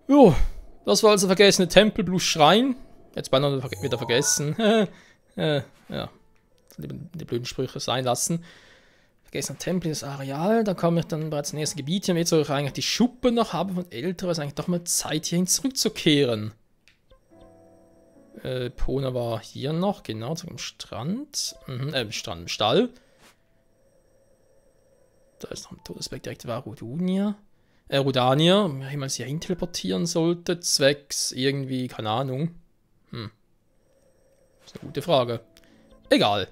Jo, das war also vergessene Tempel plus Schrein. Jetzt beinahe wieder vergessen. Ja, die blöden Sprüche sein lassen. Vergessener Tempel, das Areal, da komme ich dann bereits in nächste Gebiet hier. Jetzt soll ich eigentlich die Schuppen noch haben von älter, ist eigentlich doch mal Zeit, hierhin zurückzukehren. Pona war hier noch, genau, zum Strand. Im Stall. Da ist noch ein Todesberg direkt, war Rudania, wenn ich mal hier hin teleportieren sollte, zwecks irgendwie, keine Ahnung. Das ist eine gute Frage. Egal.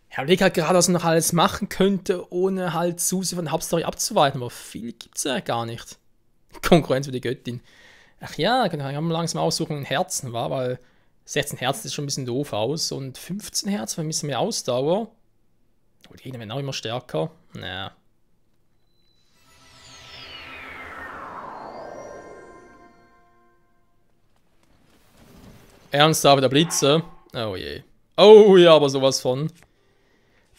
Ja, ich überlege halt gerade, was man noch alles machen könnte, ohne halt zu sehr von der Hauptstory abzuweichen, aber viel gibt es ja gar nicht. Konkurrenz für die Göttin. Ach ja, kann man langsam aussuchen, ein Herzen war, weil 16 Herzen sieht schon ein bisschen doof aus und 15 Herzen, ein bisschen mehr Ausdauer. Oh, die Gegner werden auch immer stärker. Naja. Ernsthaft, der Blitze? Oh je. Oh ja, aber sowas von.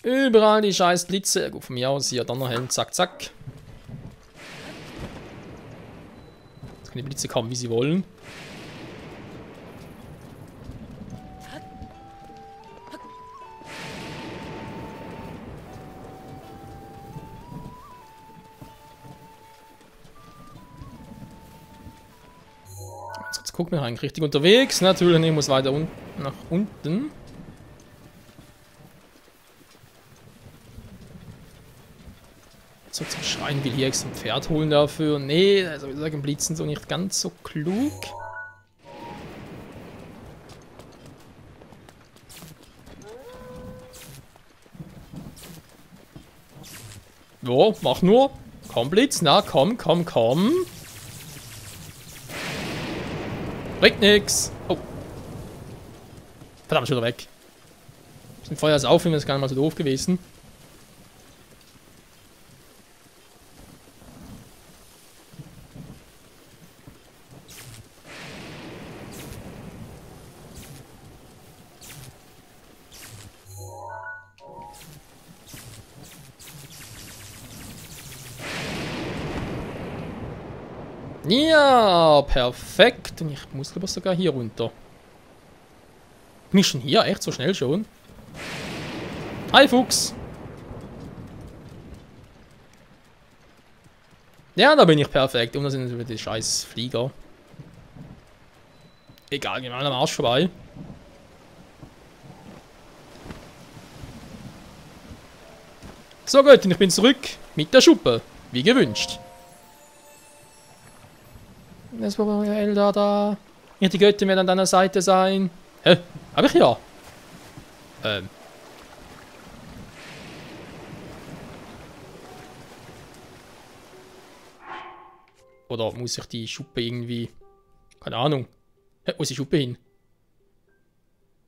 Überall die scheiß Blitze. Gut, von mir aus hier Donnerhelm, zack, zack. Jetzt können die Blitze kommen, wie sie wollen. Jetzt gucken wir eigentlich richtig unterwegs. Natürlich, ich muss weiter nach unten. So zum Schreien will hier extra ein Pferd holen dafür. Nee, also ich sagen, Blitzen so nicht ganz so klug. So, mach nur. Komm, Blitz, na, komm, komm, komm. Bringt nix. Oh. Verdammt, schon wieder weg. Bisschen Feuer ist auf, ist gar nicht mal so doof gewesen. Ja, perfekt. Und ich muss aber sogar hier runter. Bin ich schon hier? Echt so schnell schon? Hi, Fuchs. Ja, da bin ich perfekt. Und da sind natürlich die scheiß Flieger. Egal, gehen wir mal am Arsch vorbei. So gut, und ich bin zurück mit der Schuppe. Wie gewünscht. Das war Elda da. Ja, die Göttin wird an deiner Seite sein. Hä? Hab ich ja. Oder muss ich die Schuppe irgendwie... Keine Ahnung. Hä, wo ist die Schuppe hin?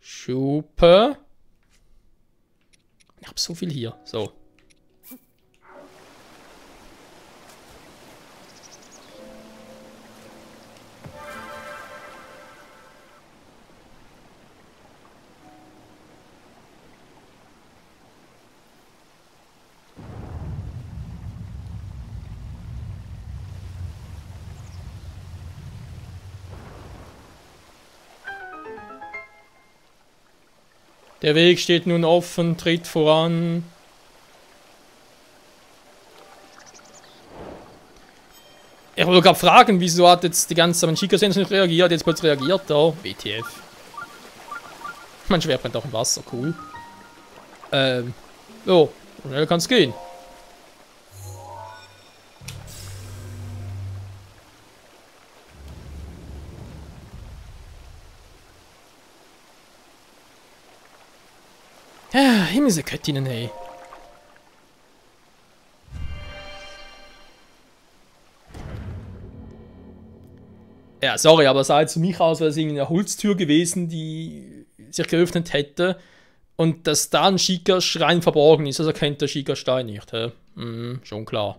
Schuppe. Ich hab so viel hier. So. Der Weg steht nun offen, tritt voran. Ich wollte gerade fragen, wieso hat jetzt die ganze Zeit Chica-Sens nicht reagiert, jetzt plötzlich reagiert er. WTF. Mein Schwert brennt auch im Wasser, cool. So, schnell kann's gehen. Ja, Himmelsgöttinnen, hey. Ja, sorry, aber es sah jetzt für mich aus, als irgendwie eine Holztür gewesen, die sich geöffnet hätte. Und dass da ein schicker Schrein verborgen ist, also kennt der schicker Stein nicht, hä? Schon klar.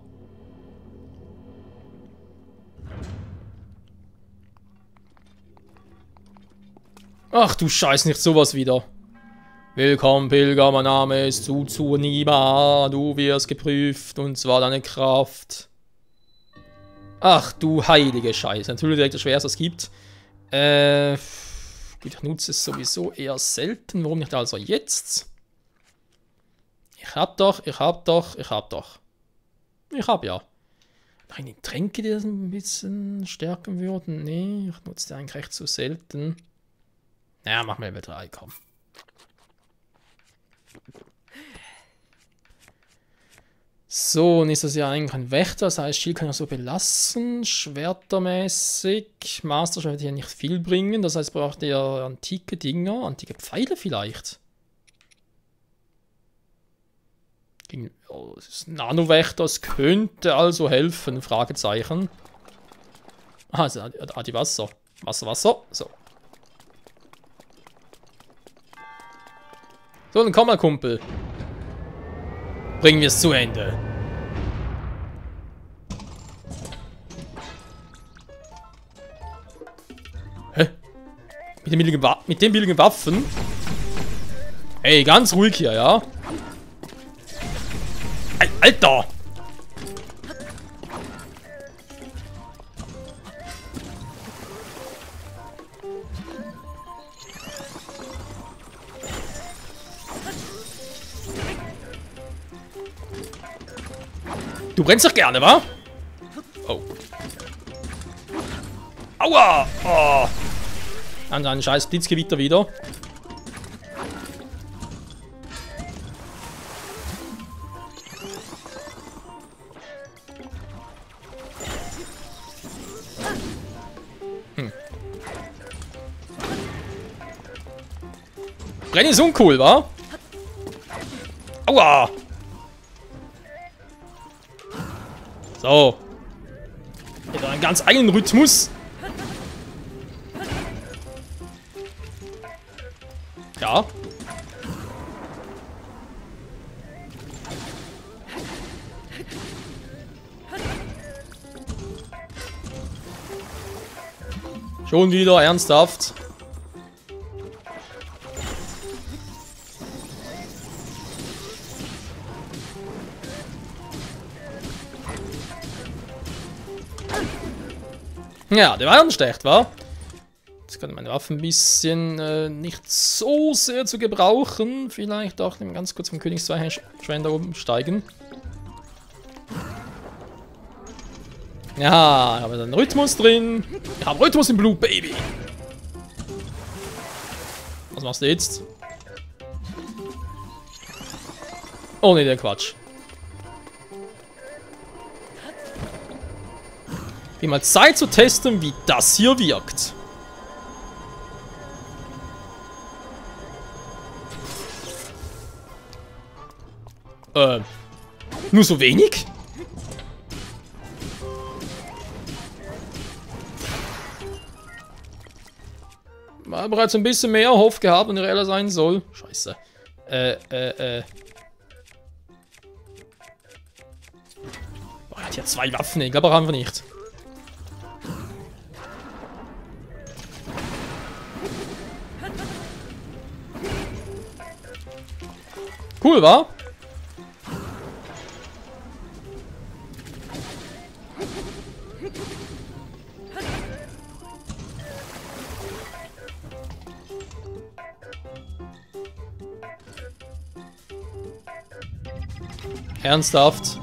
Ach du Scheiß, nicht sowas wieder. Willkommen, Pilger, mein Name ist Tsutsunima. Du wirst geprüft, und zwar deine Kraft. Ach du heilige Scheiße. Natürlich direkt das Schwerste, was es gibt. Gut, ich nutze es sowieso eher selten. Warum nicht also jetzt? Ich hab ja. Meine Tränke, die das ein bisschen stärken würden. Nee, ich nutze die eigentlich recht so selten. Naja, mach mal Level 3, komm. So, und ist das ja eigentlich ein Wächter, das heißt, Schild kann ich so belassen. Schwertermäßig. Masterschwert wird hier nicht viel bringen, das heißt, braucht ihr antike Dinger, antike Pfeile vielleicht. Oh, das ist ein Nano-Wächter, das könnte also helfen, Fragezeichen. Ah, die Wasser. Wasser. So. So, dann komm mal, Kumpel. Bringen wir es zu Ende. Hä? Mit den billigen Waffen? Ey, ganz ruhig hier, ja? Alter! Du brennst doch gerne, wa? Oh. Aua! Oh. An seinen scheiß Blitzgewitter wieder. Brennen ist uncool, wa? Aua! So. Mit einem ganz eigenen Rhythmus. Ja. Schon wieder ernsthaft. Ja, der war ernst, wa? Jetzt kann meine Waffe ein bisschen nicht so sehr zu gebrauchen. Vielleicht auch ganz kurz vom Königs 2 Schwein da oben steigen. Ja, ich habe einen Rhythmus drin. Ich habe Rhythmus im Blut, Baby. Was machst du jetzt? Oh ne, der Quatsch. Wie mal Zeit zu testen, wie das hier wirkt. Nur so wenig? Mal bereits ein bisschen mehr Hoff gehabt und reeller sein soll. Scheiße. Boah, er hat ja 2 Waffen, ich glaube auch einfach nicht. Cool, wa? Ernsthaft?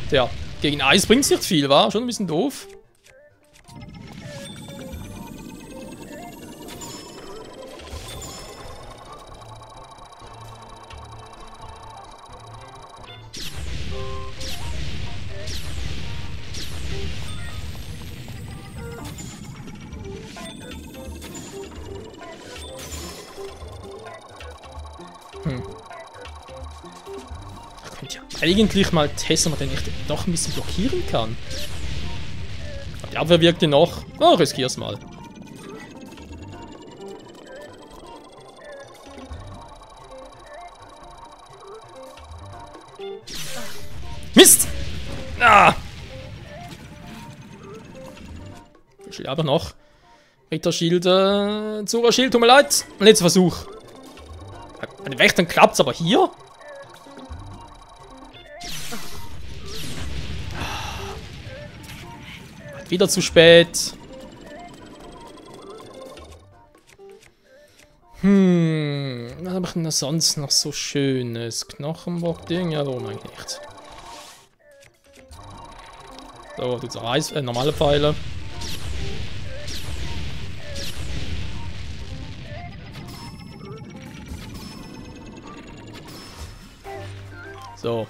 Tja, gegen Eis bringt es nicht viel, war schon ein bisschen doof. Ich könnte ja eigentlich mal testen, ob man den nicht doch ein bisschen blockieren kann. Die Abwehr wirkt ja noch. Oh, riskier's mal. Mist! Ah! Ich will aber noch. Ritterschild, Zura-Schild, tut mir leid. Letzter Versuch. Bei den Wächtern klappt's, aber hier? Wieder zu spät. Was habe ich denn sonst noch so Schönes? Knochenbock-Ding? Ja, warum eigentlich nicht? So, du zerreißt normale Pfeile. So.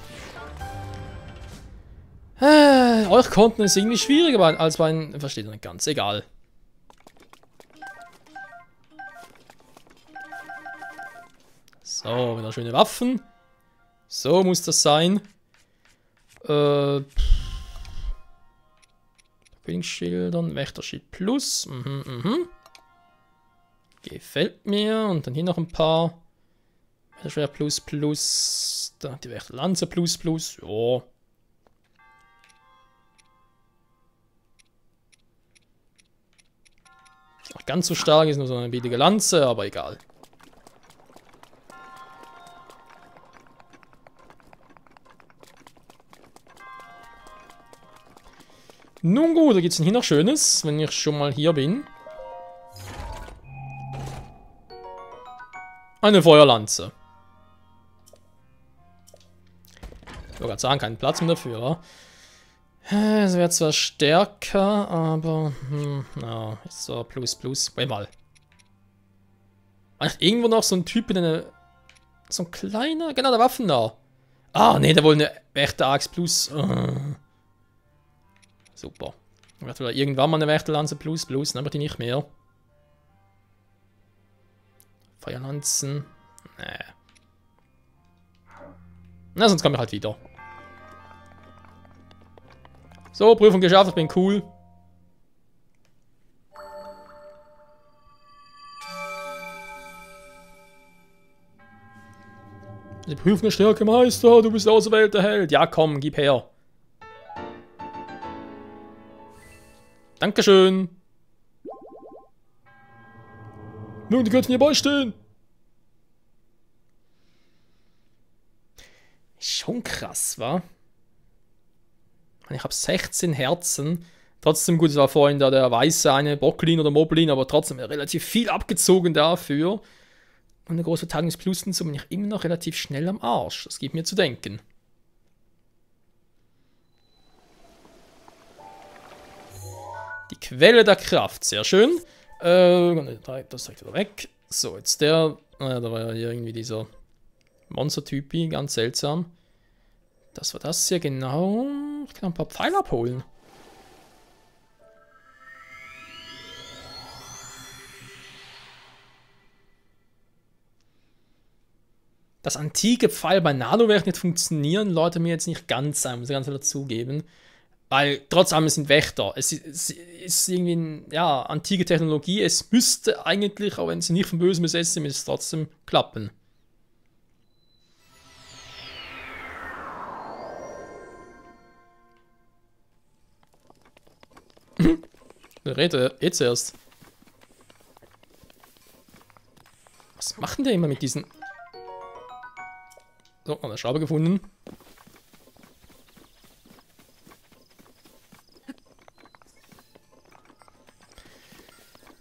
Euch Konten ist irgendwie schwieriger als bei einem. Versteht ihr nicht ganz. Egal. So, wieder schöne Waffen. So muss das sein. Königsschildern, Wächterschild Plus. Gefällt mir. Und dann hier noch ein paar. Wächterschwert Plus Plus. Da die Wächterlanze Plus Plus. Ja. Auch ganz so stark ist nur so eine billige Lanze, aber egal. Nun gut, da gibt es denn hier noch Schönes, wenn ich schon mal hier bin. Eine Feuerlanze. Ich wollte gerade sagen, keinen Platz mehr dafür. Es wäre zwar stärker, aber ja, ist so plus. Warte mal. War nicht irgendwo noch so ein Typ mit einer. So ein kleiner. Genau, der Waffen da. Ah, ne, der wohl eine echte Axt Plus. Super. Ich werde irgendwann mal eine Wächterlanze Plus, dann aber die nicht mehr. Feuerlanzen. Nee. Na, sonst komme ich halt wieder. So, Prüfung geschafft, ich bin cool. Die Prüfung ist Stärke, Meister, du bist der auserwählte Held. Ja, komm, gib her. Dankeschön. Nun, die könnten hier beistehen. Schon krass, wa? Ich habe 16 Herzen. Trotzdem, gut, es war vorhin da der weiße eine Bocklin oder Moblin, aber trotzdem relativ viel abgezogen dafür. Und eine große Tagungsplus, so bin ich immer noch relativ schnell am Arsch. Das gibt mir zu denken. Die Quelle der Kraft, sehr schön. Das direkt wieder weg. So, jetzt der. Naja, da war ja hier irgendwie dieser Monster-Typi, ganz seltsam. Das war das hier, genau. Ich kann ein paar Pfeile abholen. Das antike Pfeil bei Nano wird nicht funktionieren, Leute, mir jetzt nicht ganz sein, muss ich ganz klar dazugeben. Weil trotz allem sind Wächter. Es ist irgendwie ja, antike Technologie. Es müsste eigentlich, auch wenn sie nicht von Bösen besetzt sind, müsste es trotzdem klappen. Rede jetzt erst. Was machen der immer mit diesen... So, eine Schraube gefunden.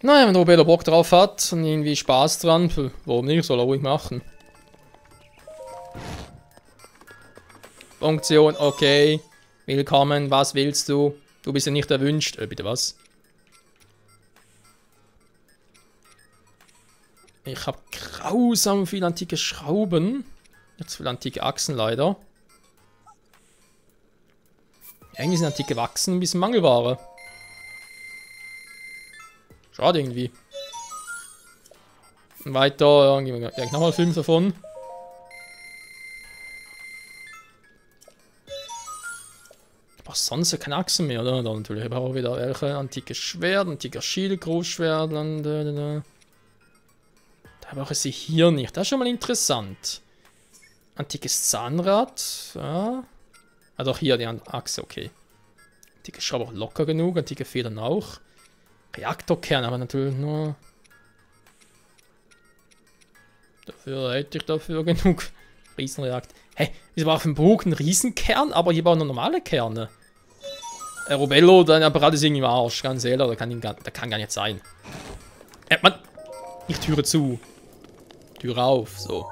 Naja, wenn Roberto Bock drauf hat und irgendwie Spaß dran, warum nicht, soll er ruhig machen. Funktion, okay. Willkommen, was willst du? Du bist ja nicht erwünscht. Bitte was? Ich habe grausam viele antike Schrauben. Jetzt viele antike Achsen leider. Eigentlich sind antike Wachsen ein bisschen Mangelware. Schade irgendwie. Weiter, gehen wir gleich nochmal 5 davon. Aber sonst keine Achsen mehr, oder? Dann natürlich auch wieder welche antike Schwert, antiker Schild, Großschwert. Da brauche ich sie hier nicht. Das ist schon mal interessant. Antikes Zahnrad. Ja. Ah, doch, hier die Achse, okay. Antike Schraube auch locker genug. Antike Federn auch. Reaktorkern, aber natürlich nur... Dafür hätte ich dafür genug. Riesenreaktor. Hä? Wieso war auf dem Bogen ein Riesenkern, aber hier waren nur normale Kerne? Robello, dein Apparat ist irgendwie im Arsch. Ganz ehrlich, der kann gar nicht sein. Mann! Ich Türe zu. Türe auf, so.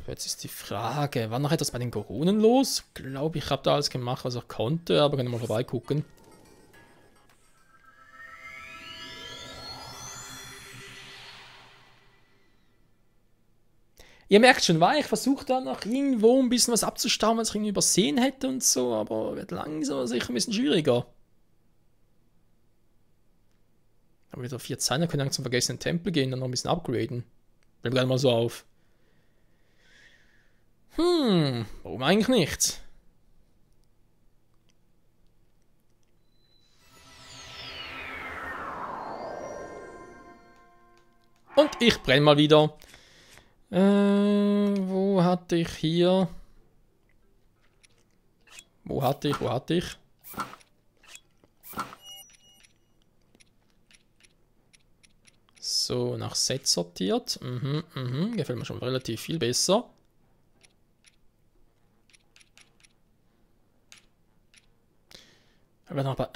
Jetzt ist die Frage, war noch etwas bei den Koronen los? Ich glaube, ich habe da alles gemacht, was ich konnte, aber können wir mal vorbeigucken. Ihr merkt schon, ich versuche da noch irgendwo ein bisschen was abzustauen, was ich irgendwie übersehen hätte und so, aber wird langsam sicher ein bisschen schwieriger. Aber wieder 4 Zeiten, können wir zum vergessenen Tempel gehen, dann noch ein bisschen upgraden. Bleibt gerade mal so auf. Warum eigentlich nicht? Und ich brenne mal wieder. Wo hatte ich hier? Wo hatte ich? So, nach Set sortiert. Gefällt mir schon relativ viel besser. Aber noch bei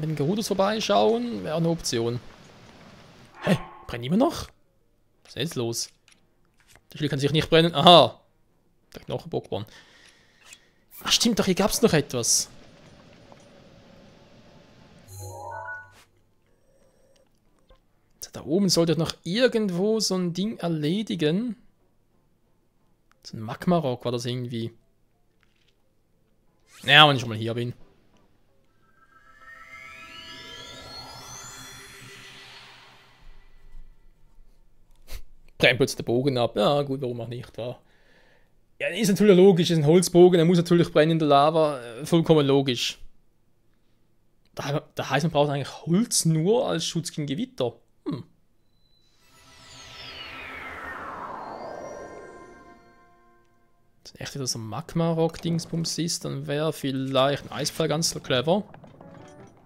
den Gerudos vorbeischauen, wäre eine Option. Hä? Brennt immer noch? Was ist jetzt los? Das Spiel kann sich nicht brennen. Aha. Der Knochenbockborn. Ach stimmt doch, hier gab es noch etwas. Da oben sollte noch irgendwo so ein Ding erledigen. So ein Magma-Rock war das irgendwie. Naja, wenn ich schon mal hier bin. Brennt plötzlich der Bogen ab. Ja gut, warum auch nicht, wa? Ja, ist natürlich logisch, ist ein Holzbogen, der muss natürlich brennen in der Lava. Vollkommen logisch. Da heißt, man braucht eigentlich Holz nur als Schutz gegen Gewitter. Wenn echt wieder so ein Magma-Rock-Dingsbums ist, dann wäre vielleicht ein Eispfeil ganz so clever.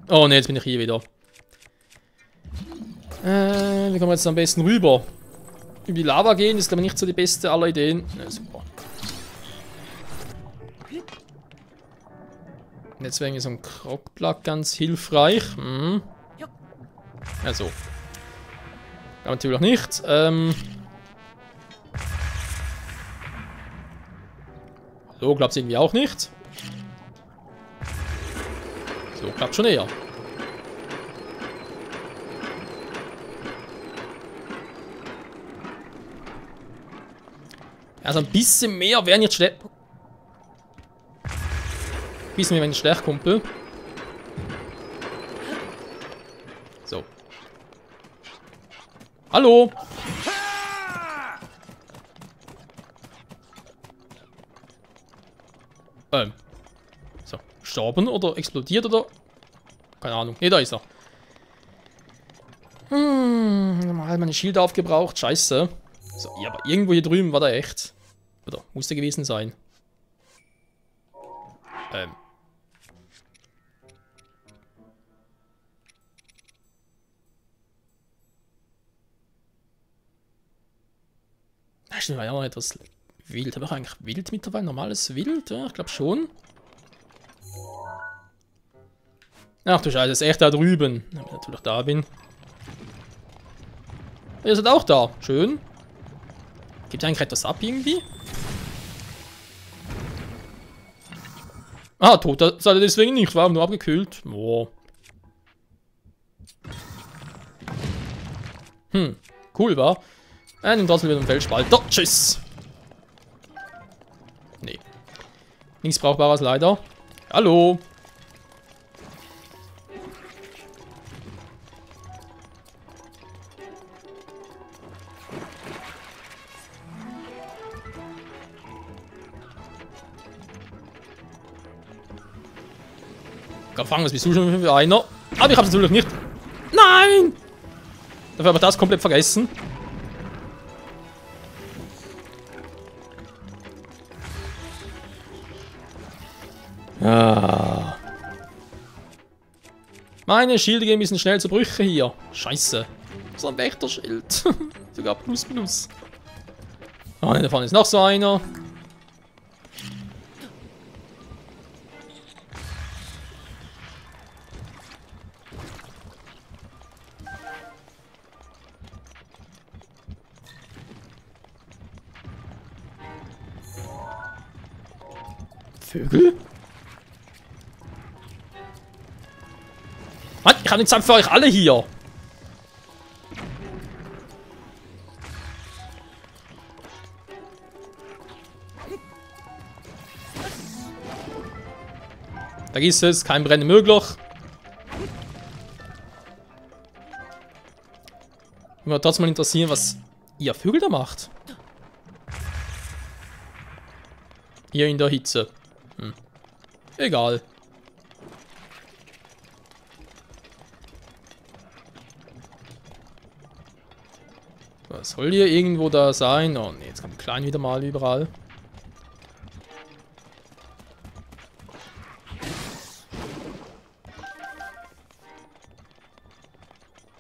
Oh ne, jetzt bin ich hier wieder. Wie kommen wir jetzt am besten rüber? Über die Lava gehen ist aber nicht so die beste aller Ideen. Ja, super. Und jetzt wäre so ein Croc-Plug ganz hilfreich. Also. Aber natürlich nicht. So klappt es irgendwie auch nicht. So klappt schon eher. Also ein bisschen mehr wären jetzt schlecht. Ein bisschen mehr wären jetzt schlecht, Kumpel. So. Hallo! So. Gestorben oder explodiert oder? Keine Ahnung. Ne, da ist er. Mal meine Schilder aufgebraucht. Scheiße. So, ja, aber irgendwo hier drüben war der echt. Oder musste gewesen sein. Da stimmt, war ja noch etwas wild. Habe ich eigentlich wild mittlerweile? Normales Wild? Ja, ich glaube schon. Ach du Scheiße, ist echt da drüben. Wenn ich natürlich da bin. Ihr seid auch da. Schön. Gibt eigentlich etwas ab irgendwie? Ah, tot seid ihr deswegen nicht. War nur abgekühlt. Oh. Cool war. Nimmt trotzdem wieder einen Felsspalter. Tschüss. Nee. Nichts Brauchbares leider. Hallo. Gefangen, was bist du schon für einer? Aber ich hab's natürlich nicht. Nein! Dafür habe ich das komplett vergessen. Ah. Meine Schilde gehen ein bisschen schnell zu Brüche hier. Scheiße. So ein Wächterschild. Sogar plus plus. Ah, da vorne ist noch so einer. Vögel? Mann, ich habe den Zahn für euch alle hier. Vergiss es, kein brennendes Mögloch. Mich würde trotzdem mal interessieren, was ihr Vögel da macht. Hier in der Hitze. Egal. Was soll hier irgendwo da sein? Oh ne, jetzt kommt klein wieder mal überall.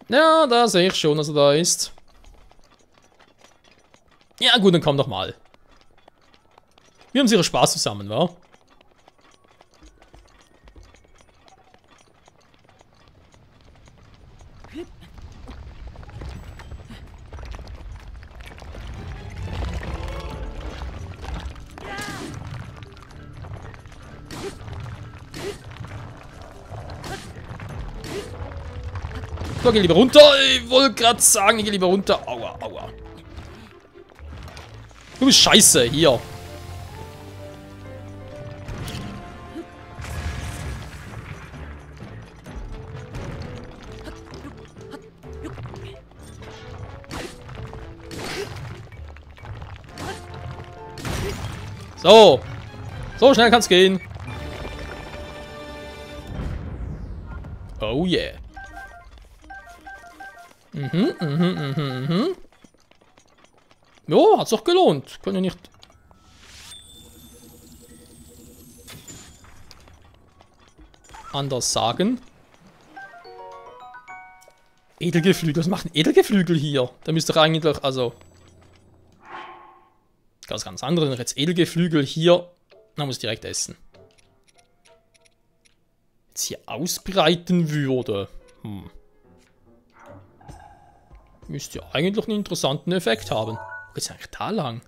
Ja, da sehe ich schon, dass er da ist. Ja gut, dann komm doch mal. Wir haben sicher Spaß zusammen, wa? So, geh lieber runter. Ich wollte gerade sagen, ich geh lieber runter. Aua, aua. Du bist scheiße, hier. So. So schnell kann's gehen. Oh yeah. Jo, hat's doch gelohnt. Können wir nicht. Anders sagen. Edelgeflügel, was macht ein Edelgeflügel hier? Da müsste doch eigentlich, also. Ganz andere, wenn jetzt Edelgeflügel hier. Dann muss ich direkt essen. Jetzt hier ausbreiten würde. Müsste ja eigentlich einen interessanten Effekt haben. Wo geht's eigentlich da lang?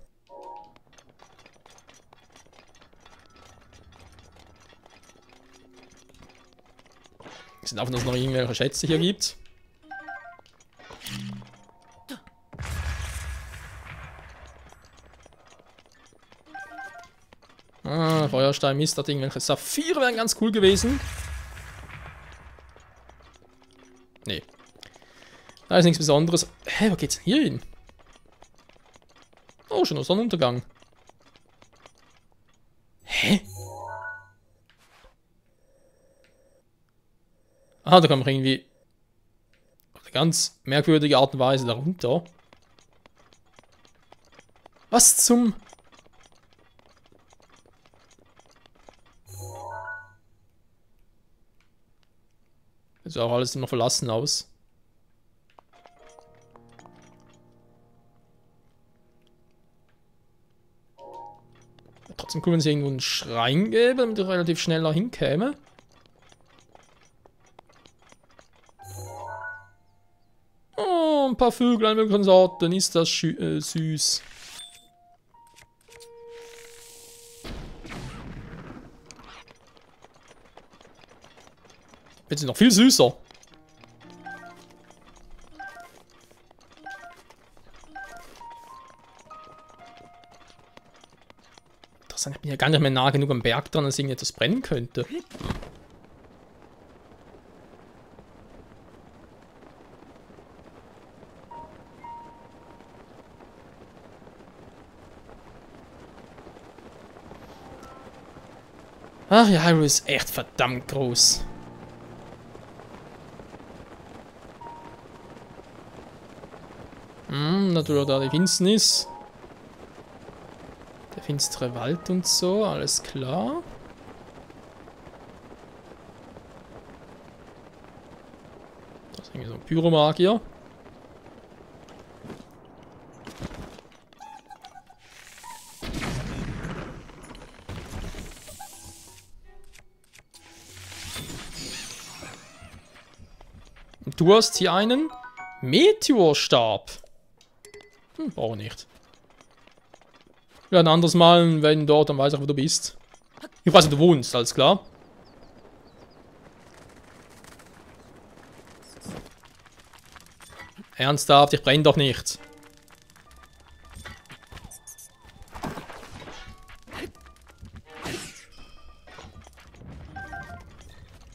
Wir sind einfach, dass es noch irgendwelche Schätze hier gibt. Ah, Feuerstein, Mist, hat irgendwelche Saphire wären ganz cool gewesen. Nee. Da ist nichts Besonderes. Hä, wo geht's denn hier hin? Oh, schon der Sonnenuntergang. Hä? Ah, da kann man irgendwie auf eine ganz merkwürdige Art und Weise da runter. Was zum... Jetzt sieht auch alles immer verlassen aus. Trotzdem cool, wenn es irgendwo einen Schrein gäbe, damit ich relativ schnell da hinkäme. Oh, ein paar Vögel an möglichen Sorten. Ist das süß. Jetzt sind noch viel süßer. Ich bin ja gar nicht mehr nah genug am Berg dran, dass irgendetwas brennen könnte. Ach ja, Hyrule ist echt verdammt groß. Natürlich da die Finsternis. Der finstere Wald und so, alles klar. Das ist so ein Pyromagier. Und du hast hier einen Meteorstab. Brauche nicht. Ja, ein anderes Mal, wenn dort, dann weiß ich, wo du bist. Ich weiß, wo du wohnst, alles klar. Ernsthaft, ich brenne doch nicht.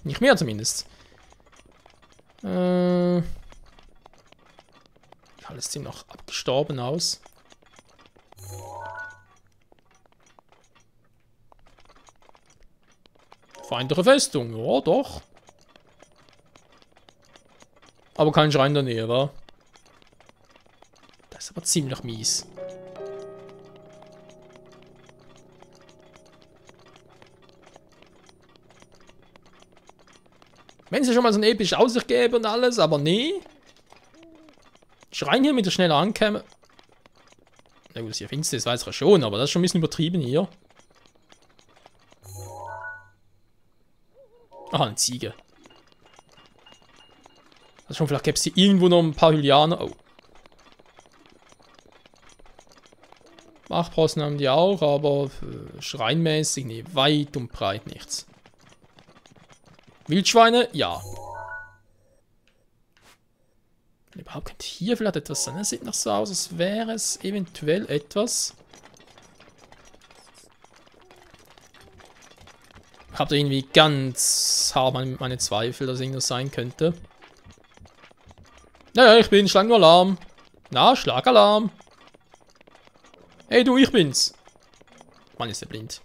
Nicht mehr zumindest. Alles sieht noch abgestorben aus. Feindliche Festung, ja doch. Aber kein Schrein in der Nähe, wa? Das ist aber ziemlich mies. Wenn sie schon mal so eine epische Aussicht gäbe und alles, aber nee. Schrein hier mit der schneller ankäme. Na gut, dass hier finster ist, weiß ich ja schon, aber das ist schon ein bisschen übertrieben hier. Aha, eine Ziege. Also schon, vielleicht gäbe es hier irgendwo noch ein paar Hylianer. Oh. Machtposten haben die auch, aber schreinmäßig, nee, weit und breit nichts. Wildschweine, ja. Überhaupt könnte hier vielleicht etwas sein. Es sieht noch so aus, als wäre es eventuell etwas. Ich habe da irgendwie ganz hart meine Zweifel, dass irgendwas sein könnte. Naja, ich bin Schlangenalarm. Na, Schlagalarm. Hey du, ich bin's. Mann, ist der blind.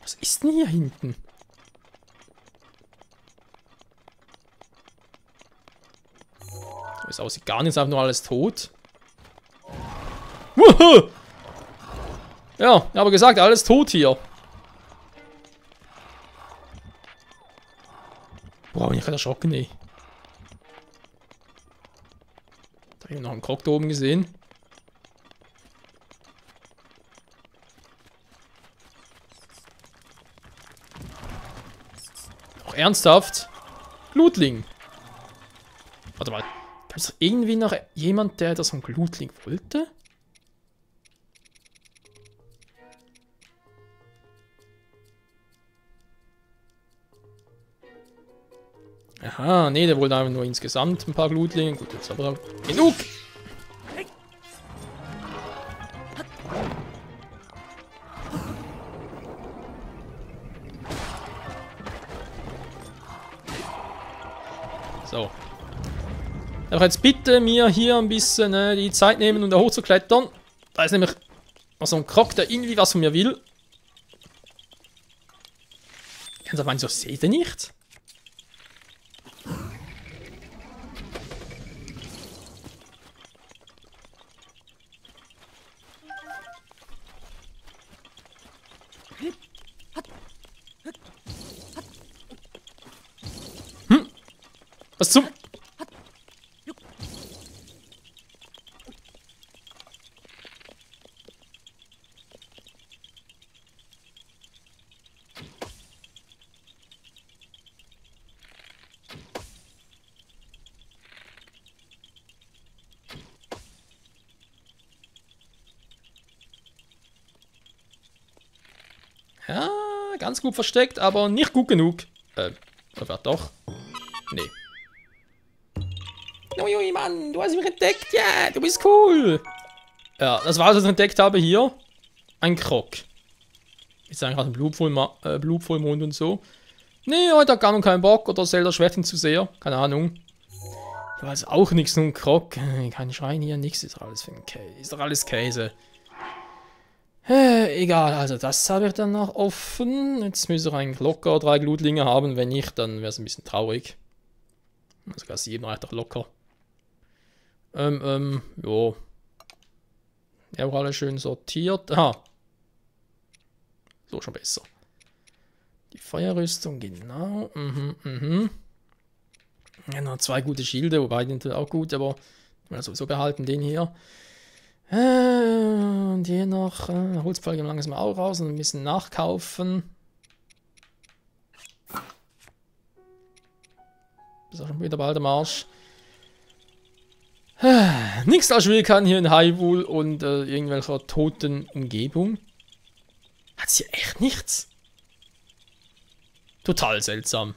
Was ist denn hier hinten? Es aussieht gar nichts, einfach nur alles tot. Wuhu! Ja, ich habe gesagt, alles tot hier. Boah, bin ich gerade erschrocken, ey. Da habe ich noch einen Krog da oben gesehen. Auch ernsthaft? Glutling. Warte mal. Gab es irgendwie noch jemand, der das von Glutling wollte? Aha, nee, der wollte einfach nur insgesamt ein paar Glutlinge. Gut, jetzt aber genug! So. Aber jetzt bitte mir hier ein bisschen die Zeit nehmen, um da hoch zu klettern. Da ist nämlich noch so ein Krog, der irgendwie was von mir will. Ernsthaft, meinen Sie, das seht ihr nicht? Was zum... Ja, ganz gut versteckt, aber nicht gut genug. Oder doch? Nee. Uiui, Mann, du hast mich entdeckt, ja, yeah, du bist cool. Ja, das war, was ich entdeckt habe hier. Ein Krog. Ist eigentlich gerade ein Blutvollmond und so. Nee, heute hat gar noch keinen Bock oder Zelda schwächt ihn zu sehr. Keine Ahnung. Ich weiß auch nichts, nur ein Krog. Kein Schrein hier, nichts. Ist doch alles für ein Käse. Ist doch alles Käse. Egal, also das habe ich dann noch offen. Jetzt müsste ich eigentlich locker 3 Glutlinge haben. Wenn nicht, dann wäre es ein bisschen traurig. Sogar 7 reicht doch locker. Jo. Ja, auch alles schön sortiert. Aha. So schon besser. Die Feuerrüstung, genau. Ja, noch 2 gute Schilde, wobei die sind auch gut, aber ich will sowieso behalten, den hier. Und hier noch Holzpfeil gehen wir langsam auch raus und ein bisschen nachkaufen. Das ist auch schon wieder bald am Arsch. Nichts als Schwierigkeiten hier in Hyrule und irgendwelcher toten Umgebung. Hat sie echt nichts? Total seltsam.